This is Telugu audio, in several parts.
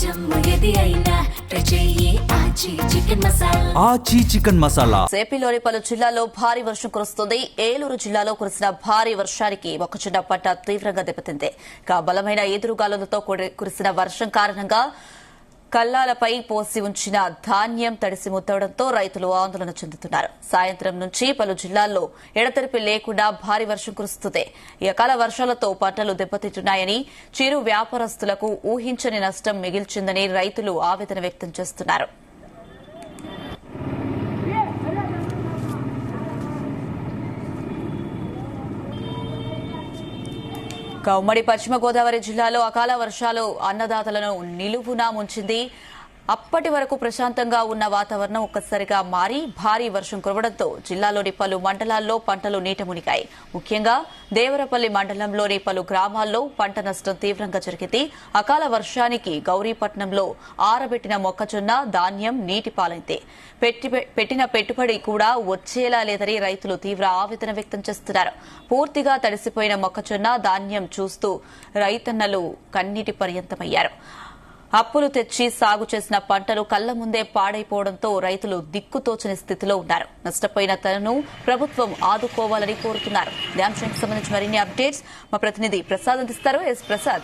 ఆచి చికెన్ మసాలా. ఏపీలోని పలు జిల్లాల్లో భారీ వర్షం కురుస్తుంది. ఏలూరు జిల్లాలో కురిసిన భారీ వర్షానికి మొక్కజొన్న పంట తీవ్రంగా దెబ్బతింది. బలమైన ఎదురుగాలులతో కురిసిన వర్షం కారణంగా కల్లాలపై పోసి ఉంచిన ధాన్యం తడిసి ముద్దవడంతో రైతులు ఆందోళన చెందుతున్నారు. సాయంత్రం నుంచి పలు జిల్లాల్లో ఎడతెరిపి లేకుండా భారీ వర్షం కురుస్తుంది. ఈ అకాల వర్షాలతో పంటలు దెబ్బతింటున్నాయని, చిరు వ్యాపారస్తులకు ఊహించని నష్టం మిగిల్చిందని రైతులు ఆవేదన వ్యక్తం చేస్తున్నారు. ఉమ్మడి పశ్చిమ గోదావరి జిల్లాలో అకాల వర్షాలు అన్నదాతలను నిలువునా ముంచింది. అప్పటి వరకు ప్రశాంతంగా ఉన్న వాతావరణం ఒక్కసారిగా మారి భారీ వర్షం కురవడంతో జిల్లాలోని పలు మండలాల్లో పంటలు నీట మునిగాయి. ముఖ్యంగా దేవరపల్లి మండలంలోని పలు గ్రామాల్లో పంట నష్టం తీవ్రంగా జరిగింది. అకాల వర్షానికి గౌరీపట్నంలో ఆరబెట్టిన మొక్కజొన్న ధాన్యం నీటి పాలైంది. పెట్టిన పెట్టుబడి కూడా వచ్చేలా లేదని రైతులు తీవ్ర ఆవేదన వ్యక్తం చేస్తున్నారు. పూర్తిగా తడిసిపోయిన మొక్కజొన్న ధాన్యం చూస్తూ రైతన్నలు కన్నీటి పర్యంతమయ్యారు. అప్పులు తెచ్చి సాగు చేసిన పంటలు కళ్ల ముందే పాడైపోవడంతో రైతులు దిక్కుతోచని స్థితిలో ఉన్నారు. నష్టపోయిన తనను ప్రభుత్వం ఆదుకోవాలని కోరుతున్నారు. ధ్యాన్షన్కి సంబంధించి మరిన్ని అప్డేట్స్ మా ప్రతినిధి ప్రసాద్ అందిస్తారు. ప్రసాద్.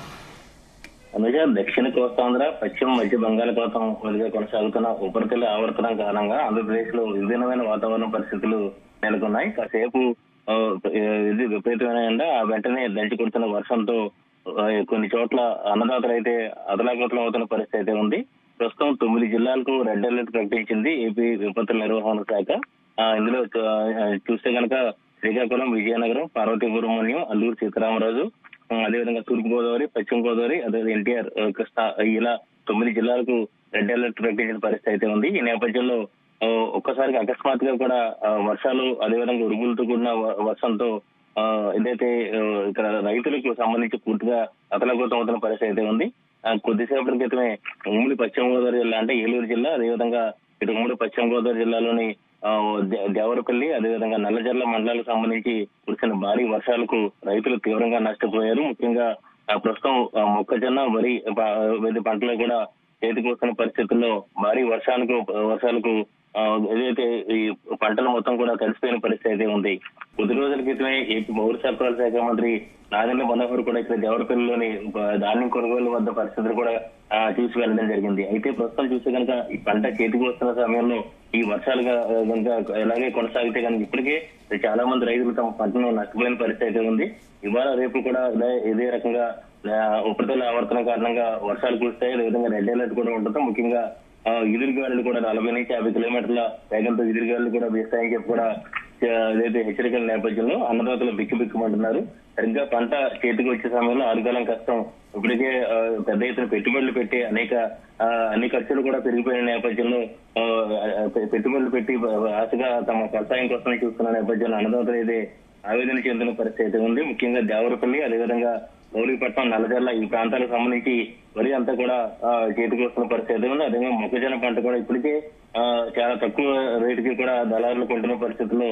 దక్షిణ కోస్తాంధ్ర, పశ్చిమ మధ్య బంగాళాఖాతం మీదుగా కొనసాగుతున్న ఉపరితల ఆవర్తనం కారణంగా ఆంధ్రప్రదేశ్ లో విభిన్నమైన వాతావరణ పరిస్థితులు నెలకొన్నాయి. కాసేపు విపరీతమైన ఎండ, వెంటనే దంచి కొడుతున్న వర్షంతో కొన్ని చోట్ల అన్నదాతలు అయితే అదలాకుతలం అవుతున్న పరిస్థితి అయితే ఉంది. ప్రస్తుతం 9 జిల్లాలకు రెడ్ అలర్ట్ ప్రకటించింది ఏపీ విపత్తుల నిర్వహణ శాఖ. ఇందులో చూస్తే కనుక శ్రీకాకుళం, విజయనగరం, పార్వతీపురం, అల్లూరు సీతారామరాజు, అదేవిధంగా తూర్పు గోదావరి, పశ్చిమ గోదావరి, అదే ఎన్టీఆర్, కృష్ణా, ఇలా 9 జిల్లాలకు రెడ్ అలర్ట్ ప్రకటించిన పరిస్థితి అయితే ఉంది. ఈ నేపథ్యంలో ఒక్కసారిగా అకస్మాత్తుగా కూడా వర్షాలు, అదేవిధంగా ఉరుములతో కూడిన వర్షంతో ఏదైతే ఇక్కడ రైతులకు సంబంధించి పూర్తిగా అతలాకుతలం అవుతున్న పరిస్థితి అయితే ఉంది. కొద్దిసేపటి క్రితమే ఉమ్మడి పశ్చిమ గోదావరి జిల్లా అంటే ఏలూరు జిల్లా, అదేవిధంగా ఇటు ఉమ్మడి పశ్చిమ గోదావరి జిల్లాలోని దేవరపల్లి, అదేవిధంగా నల్లజర్ల మండలాలకు సంబంధించి కురిసిన భారీ వర్షాలకు రైతులు తీవ్రంగా నష్టపోయారు. ముఖ్యంగా ప్రస్తుతం మొక్కజొన్న, వరి పంటలు కూడా చేతికి వస్తున్న పరిస్థితుల్లో భారీ వర్షాలకు ఏదైతే ఈ పంటలు మొత్తం కూడా కలిసిపోయిన పరిస్థితి అయితే ఉంది. కొద్ది రోజుల క్రితమే ఏపీ పౌర సరఫరాల శాఖ మంత్రి నాదెండ్ల మనోహర్ కూడా ఇక్కడ దేవరపల్లిలోని ధాన్యం కొనుగోలు వద్ద పరిస్థితులు కూడా చూసి వెళ్ళడం జరిగింది. అయితే ప్రస్తుతం చూస్తే కనుక ఈ పంట చేతికి వస్తున్న సమయంలో ఈ వర్షాలు కనుక ఎలాగే కొనసాగితే కనుక ఇప్పటికే చాలా మంది రైతులు తమ పంటను నష్టపోయిన పరిస్థితి అయితే ఉంది. ఇవాళ రేపు కూడా ఇదే రకంగా ఉపరితల ఆవర్తనం కారణంగా వర్షాలు కురుస్తాయి. అదేవిధంగా రెడ్ అలర్ట్ కూడా ఉంటుంది. ముఖ్యంగా ఎదురుగాలు కూడా 40 నుంచి 50 కిలోమీటర్ల వేగంతో ఎదురుగాలు కూడా వీస్తాయని చెప్పి కూడా ఏదైతే హెచ్చరికల నేపథ్యంలో అన్నదాతలు బిక్కుమంటున్నారు. సరిగ్గా పంట చేతికి వచ్చే సమయంలో ఆరుగాలం కష్టం, ఇప్పటికే పెద్ద ఎత్తున పెట్టుబడులు పెట్టి అన్ని ఖర్చులు కూడా పెరిగిపోయిన నేపథ్యంలో పెట్టుబడులు పెట్టి ఆశగా తమ వ్యవసాయం కోసం చూస్తున్న నేపథ్యంలో అన్నదాతలు అయితే ఆవేదన చెందిన పరిస్థితి అయితే ఉంది. ముఖ్యంగా దేవరపల్లి, అదేవిధంగా గౌరీపట్నం, నల్లజర్ల ఈ ప్రాంతాలకు సంబంధించి వరి అంతా కూడా చేతికి వస్తున్న పరిస్థితి ఉంది. అదేవిధంగా మొక్కజొన్న పంట కూడా ఇప్పటికే చాలా తక్కువ రేటుకి కూడా దళారులు కొంటున్న పరిస్థితుల్లో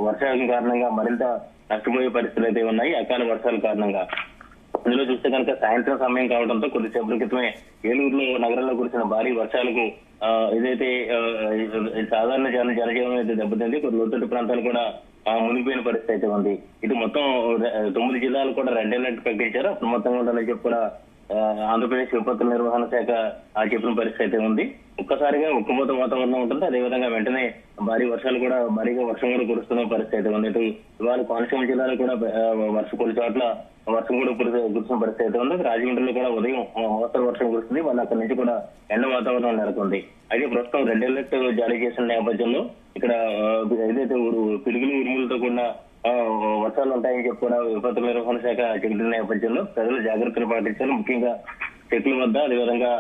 వర్షాల కారణంగా మరింత నష్టపోయే పరిస్థితులు అయితే ఉన్నాయి అకాల వర్షాల కారణంగా. ఇందులో చూస్తే కనుక సాయంత్రం సమయం కావడంతో కొద్దిసేపటి క్రితమే ఏలూరులో నగరంలో కురిసిన భారీ వర్షాలకు ఏదైతే సాధారణ జనజీవనం అయితే దెబ్బతింది. కొన్ని లోతట్టు ప్రాంతాలు కూడా మునిగిపోయిన పరిస్థితి అయితే ఉంది. ఇటు మొత్తం 9 జిల్లాలు కూడా రెడ్ అలర్ట్ ప్రకటించారు. అప్పుడు మొత్తం చెప్పి కూడా ఆంధ్రప్రదేశ్ విపత్తుల నిర్వహణ శాఖ చెప్పిన పరిస్థితి అయితే ఉంది. ఒక్కసారిగా ఉక్కుపోత వాతావరణం ఉంటుంది. అదేవిధంగా వెంటనే భారీగా వర్షం కూడా కురుస్తున్న పరిస్థితి అయితే ఉంది. ఇటు ఇవాళ కోనసీమ జిల్లాలో కూడా కొన్ని చోట్ల వర్షం కూడా కురుస్తున్న పరిస్థితి అయితే ఉంది. రాజమండ్రిలో కూడా ఉదయం మోస్తరు వర్షం కురుస్తుంది. వాళ్ళు అక్కడి నుంచి కూడా ఎండ వాతావరణం నెలకొంది. అయితే ప్రస్తుతం రెడ్ అలర్ట్ జారీ చేసిన నేపథ్యంలో ఇక్కడ ఏదైతే పిడుగులు, ఉరుములతో కూడిన వర్షాలు ఉంటాయని చెప్పి కూడా విపత్తుల నిర్వహణ శాఖ చెప్పిన నేపథ్యంలో ప్రజలు జాగ్రత్తలు పాటించాలి. ముఖ్యంగా చెట్ల వద్ద, అదేవిధంగా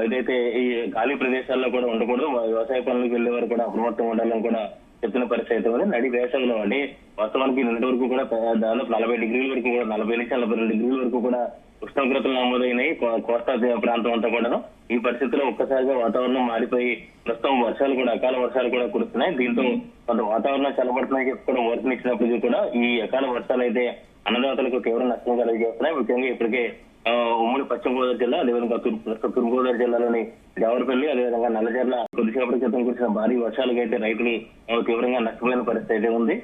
ఏదైతే ఈ ఖాళీ ప్రదేశాల్లో కూడా ఉండకూడదు. వ్యవసాయ పనులకు వెళ్లే వారు కూడా అప్రమత్తం ఉండాలని కూడా చెప్పిన పరిస్థితి ఉంది. నడి వేసవిలో అంటే వాస్తవానికి నిన్నటి వరకు కూడా దాదాపు 40 డిగ్రీల వరకు కూడా 40 నుంచి 42 డిగ్రీల వరకు కూడా ఉష్ణోగ్రతలు నమోదైనాయి కోస్తా ప్రాంతం అంతా కూడా. ఈ పరిస్థితిలో ఒక్కసారిగా వాతావరణం మారిపోయి ప్రస్తుతం అకాల వర్షాలు కూడా కురుస్తున్నాయి. దీంతో కొంత వాతావరణం చల్లబడుతుందని చెప్పి కూడా వర్షం ఇచ్చినప్పటికీ కూడా ఈ అకాల వర్షాలు అయితే అన్నదాతలకు తీవ్ర నష్టం కలిగజేస్తున్నాయి. ముఖ్యంగా ఇప్పటికే ఉమ్మడి పశ్చిమ గోదావరి జిల్లా, అదేవిధంగా తూర్పుగోదావరి జిల్లాలోని దేవరపల్లి, అదేవిధంగా నల్లజర్ల కొద్దిసేపటి క్రితం కురిసిన భారీ వర్షాలకు అయితే రైతులు తీవ్రంగా నష్టపోయిన పరిస్థితి అయితే ఉంది.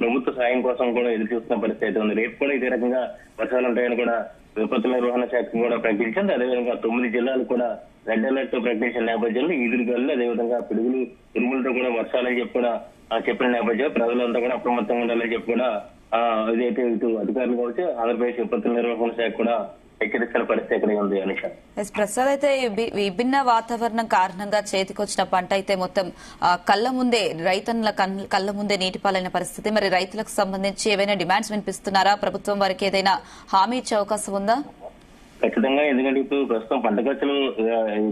ప్రభుత్వ సాయం కోసం కూడా ఎదురు చూస్తున్న పరిస్థితి అయితే ఉంది. రేపు కూడా ఇదే రకంగా వర్షాలు ఉంటాయని కూడా విపత్తుల నిర్వహణ శాఖ కూడా ప్రకటించింది. అదేవిధంగా 9 జిల్లాలు కూడా రెడ్ అలర్ట్ ప్రకటించిన నేపథ్యంలో ఈదురుగాలు, అదేవిధంగా పిడుగులు, ఉరుములతో కూడా వర్షాలని చెప్పి కూడా చెప్పిన నేపథ్యంలో ప్రజలంతా కూడా అప్రమత్తంగా ఉండాలని చెప్పి కూడా ఇదైతే ఇటు అధికారులు కావచ్చు, ఆంధ్రప్రదేశ్ విపత్తుల నిర్వహణ శాఖ కూడా హెచ్చరిస్తున్న పరిస్థితి ఇక్కడ ఉంది. అనిష ప్రసాద్, అయితే విభిన్న వాతావరణం కారణంగా చేతికొచ్చిన పంట అయితే మొత్తం కళ్ళ ముందే రైతన్నుల కళ్ళ ముందే నీటిపాలైన పరిస్థితి. మరి రైతులకు సంబంధించి ఏవైనా డిమాండ్స్ వినిపిస్తున్నారా? ప్రభుత్వం వారికి ఏదైనా హామీ ఇచ్చే అవకాశం ఉందా? ఖచ్చితంగా, ఎందుకంటే ఇప్పుడు ప్రస్తుతం పంట ఖర్చులు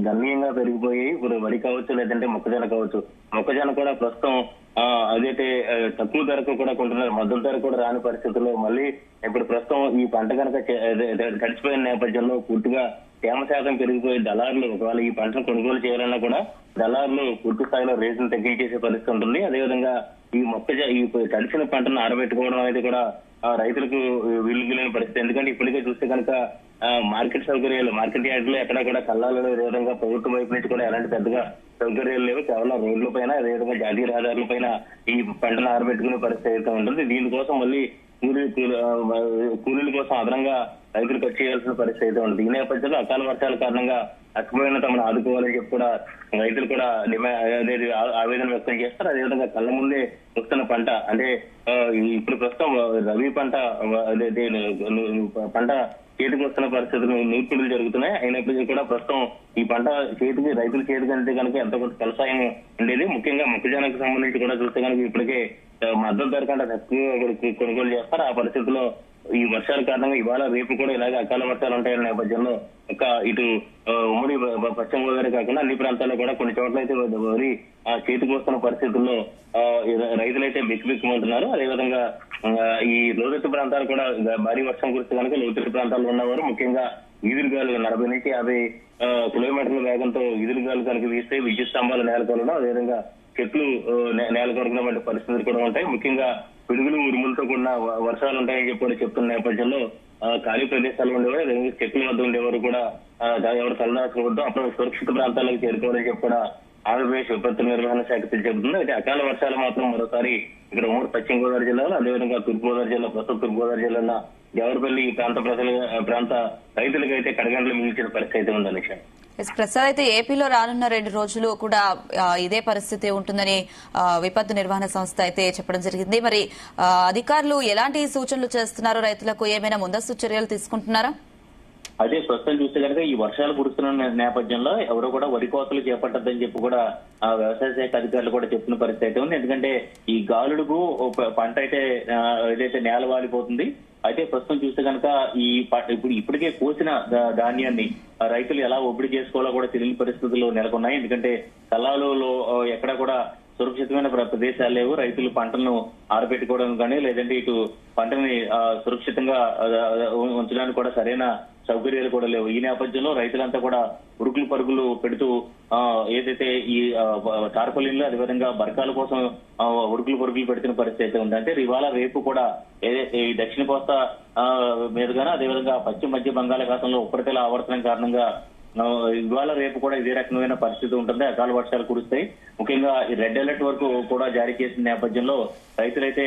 గణనీయంగా పెరిగిపోయి, ఇప్పుడు వరి కావచ్చు, లేదంటే మొక్కజొన్న కావచ్చు. మొక్కజొన్న కూడా ప్రస్తుతం అదైతే తక్కువ ధరకు కూడా కొంటున్నారు, మద్దతు ధర కూడా రాని పరిస్థితుల్లో మళ్ళీ ఇప్పుడు ప్రస్తుతం ఈ పంట కనుక తడిచిపోయిన నేపథ్యంలో పూర్తిగా తేమ శాతం పెరిగిపోయి దళారులు ఒకవేళ ఈ పంటను కొనుగోలు చేయాలన్నా కూడా దళారులు పూర్తి స్థాయిలో రేటును తగ్గించేసే పరిస్థితి ఉంటుంది. అదేవిధంగా ఈ తడిసిన పంటను ఆరబెట్టుకోవడం అనేది కూడా రైతులకు వీలులేని పరిస్థితి. ఎందుకంటే ఇప్పటికే చూస్తే కనుక మార్కెట్ సౌకర్యాలు, మార్కెట్ యార్డ్ లో ఎక్కడ కూడా కళ్ళాలలో అదేవిధంగా ప్రభుత్వం వైపు నుంచి కూడా ఎలాంటి పెద్దగా సౌకర్యాలు లేవు. కేవలం రోడ్ల పైన, అదేవిధంగా జాతీయ రహదారుల పైన ఈ పంటను ఆరబెట్టుకునే పరిస్థితి అయితే ఉంటుంది. దీనికోసం మళ్ళీ కూలీల కోసం అదనంగా రైతులు ఖర్చు చేయాల్సిన పరిస్థితి అయితే ఉంటుంది. ఈ నేపథ్యంలో అకాల వర్షాల కారణంగా నష్టపోయిన తమను ఆదుకోవాలని చెప్పి కూడా రైతులు కూడా ఆవేదన వ్యక్తం చేస్తారు. అదేవిధంగా కళ్ళ ముందే వస్తున్న పంట అంటే ఇప్పుడు ప్రస్తుతం రబీ పంట చేతికి వస్తున్న పరిస్థితులు నూర్పుడులు జరుగుతున్నాయి. అయినప్పటికీ కూడా ప్రస్తుతం ఈ పంట రైతుల చేతికి అంటే కనుక ఎంతో కొంత ఫలసాయం ఉండేది. ముఖ్యంగా మొక్కజొన్నకు సంబంధించి కూడా చూస్తే కనుక ఇప్పటికే మద్దతు ధర కంటే తక్కువ కొనుగోలు చేస్తారు. ఆ పరిస్థితుల్లో ఈ వర్షాల కారణంగా ఇవాళ రేపు కూడా ఇలాగే అకాల వర్షాలు ఉంటాయన్న నేపథ్యంలో ఇటు ఉమ్మడి పశ్చిమ గోదావరి కాకుండా అన్ని ప్రాంతాల్లో కూడా కొన్ని చోట్ల అయితే వరి చేతికి వస్తున్న పరిస్థితుల్లో రైతులైతే బిక్కుమంటున్నారు. అదేవిధంగా ఈ లోతట్టు ప్రాంతాలు కూడా భారీ వర్షం కురిస్తే కనుక లోతట్టు ప్రాంతాల్లో ఉన్నవారు ముఖ్యంగా ఈదురుగాలు 40 నుంచి 50 కిలోమీటర్ల వేగంతో ఈదురుగాలు కనుక వీస్తే విద్యుత్ స్తంభాలు నేలకొనడం, అదేవిధంగా చెట్లు నేలకొనడం పరిస్థితులు కూడా ఉంటాయి. ముఖ్యంగా పిడుగులు, ఉరుములతో కూడిన వర్షాలు ఉంటాయని చెప్పి చెప్తున్న నేపథ్యంలో ఖాళీ ప్రదేశాలు ఉండేవారు, చెట్ల వద్ద ఉండేవారు కూడా ఎవరు తలదాచుకోవద్దు, అప్పుడు సురక్షిత ప్రాంతాలకు చేరుకోవాలని చెప్పి కూడా ఆంధ్రప్రదేశ్ విపత్తు నిర్వహణ శాఖ చెబుతుంది. అయితే అకాల వర్షాలు మాత్రం మరోసారి ఇక్కడ ఉమ్మడి పశ్చిమ గోదావరి జిల్లాలో, అదేవిధంగా తూర్పుగోదావరి జిల్లా, ప్రస్తుతం తూర్పుగోదావరి జిల్లా దేవరపల్లి ప్రాంత రైతులకు అయితే కడగంటలు మిగిల్చిన పరిస్థితి అయితే ఉంది. అనిష ప్రసాద్, అయితే ఏపీలో రానున్న 2 రోజులు కూడా ఇదే పరిస్థితి ఉంటుందని విపత్తు నిర్వహణ సంస్థ అయితే చెప్పడం జరిగింది. మరి అధికారులు ఎలాంటి సూచనలు చేస్తున్నారు? రైతులకు ఏమైనా ముందస్తు చర్యలు తీసుకుంటున్నారా? అదే ప్రస్తుతం చూస్తే కనుక ఈ వర్షాలు కురుస్తున్న నేపథ్యంలో ఎవరో కూడా వరి కోతలు చేపట్టద్దని చెప్పి కూడా వ్యవసాయ శాఖ అధికారులు కూడా చెప్పిన పరిస్థితి అయితే ఉంది. ఎందుకంటే ఈ గాలుడుకు పంట అయితే ఏదైతే నేల వాలిపోతుంది. అయితే ప్రస్తుతం చూస్తే కనుక ఇప్పటికే కోసిన ధాన్యాన్ని రైతులు ఎలా ఒబ్బడి చేసుకోవాలో కూడా తెలియని పరిస్థితుల్లో నెలకొన్నాయి. ఎందుకంటే కల్లాలలో ఎక్కడ కూడా సురక్షితమైన ప్రదేశాలు లేవు. రైతులు పంటలను ఆరబెట్టుకోవడం కానీ, లేదంటే ఇటు పంటని సురక్షితంగా ఉంచడానికి కూడా సరైన సౌకర్యాలు కూడా లేవు. ఈ నేపథ్యంలో రైతులంతా కూడా ఉరుకులు పరుగులు పెడుతూ ఏదైతే ఈ టార్పలిన్లు, అదేవిధంగా బరకాల కోసం ఉరుకులు పరుగులు పెడుతున్న పరిస్థితి అయితే ఉంది. అంటే ఇవాళ రేపు కూడా ఏదైతే ఈ దక్షిణ కోస్తా మీదుగానే, అదేవిధంగా పశ్చిమ మధ్య బంగాళాఖాతంలో ఉపరితల ఆవర్తనం కారణంగా ఇవాళ రేపు కూడా ఇదే రకమైన పరిస్థితి ఉంటుంది. అకాల వర్షాలు కురుస్తాయి. ముఖ్యంగా ఈ రెడ్ అలర్ట్ వరకు కూడా జారీ చేసిన నేపథ్యంలో రైతులైతే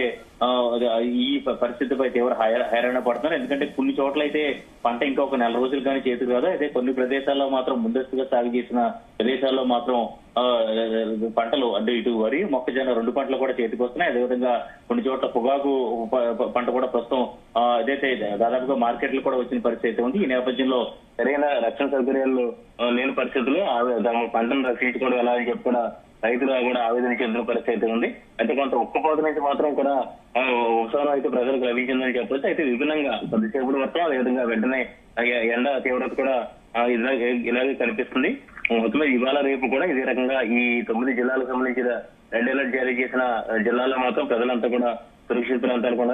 ఈ పరిస్థితిపై తీవ్ర హైరాణ పడుతున్నారు. ఎందుకంటే కొన్ని చోట్ల అయితే పంట ఇంకా ఒక 4 రోజులు కానీ చేతికి రాదు. అయితే కొన్ని ప్రదేశాల్లో మాత్రం ముందస్తుగా సాగు చేసిన ప్రదేశాల్లో మాత్రం పంటలు అంటే ఇటు వరి, మొక్కజొన్న 2 పంటలు కూడా చేతికి వస్తున్నాయి. అదేవిధంగా కొన్ని చోట్ల పొగాకు పంట కూడా ప్రస్తుతం ఏదైతే దాదాపుగా మార్కెట్లు కూడా వచ్చిన పరిస్థితి ఉంది. ఈ నేపథ్యంలో సరైన రక్షణ సౌకర్యాలు లేని పరిస్థితుల్లో పంటను రక్షించుకోవడం ఎలా అని చెప్పి కూడా రైతులు కూడా ఆవేదన చెందిన పరిస్థితి ఉంది. అయితే కొంత ఉక్కపోత నుంచి మాత్రం కూడా ఉపశమనం అయితే ప్రజలకు లభించిందని చెప్పొచ్చు. అయితే విభిన్నంగా కొద్దిసేపటి వరకు అదేవిధంగా వెంటనే ఎండ తీవ్రత కూడా ఇలాగే కనిపిస్తుంది. మొత్తం ఇవాళ రేపు కూడా ఇదే రకంగా ఈ 9 జిల్లాలకు సంబంధించిన రెడ్ అలర్ట్ జారీ చేసిన జిల్లాల్లో మాత్రం ప్రజలంతా కూడా సురక్షిత ప్రాంతాలకు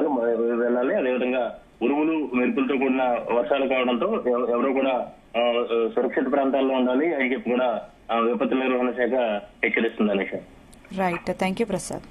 వెళ్ళాలి. అదేవిధంగా ఉరుములు, మెరుపులతో కూడిన వర్షాలు కావడంతో ఎవరో కూడా సురక్షిత ప్రాంతాల్లో ఉండాలి అని చెప్పి కూడా విపత్తు నిర్వహణ శాఖ హెచ్చరిస్తుంది. Right, thank you Prasad.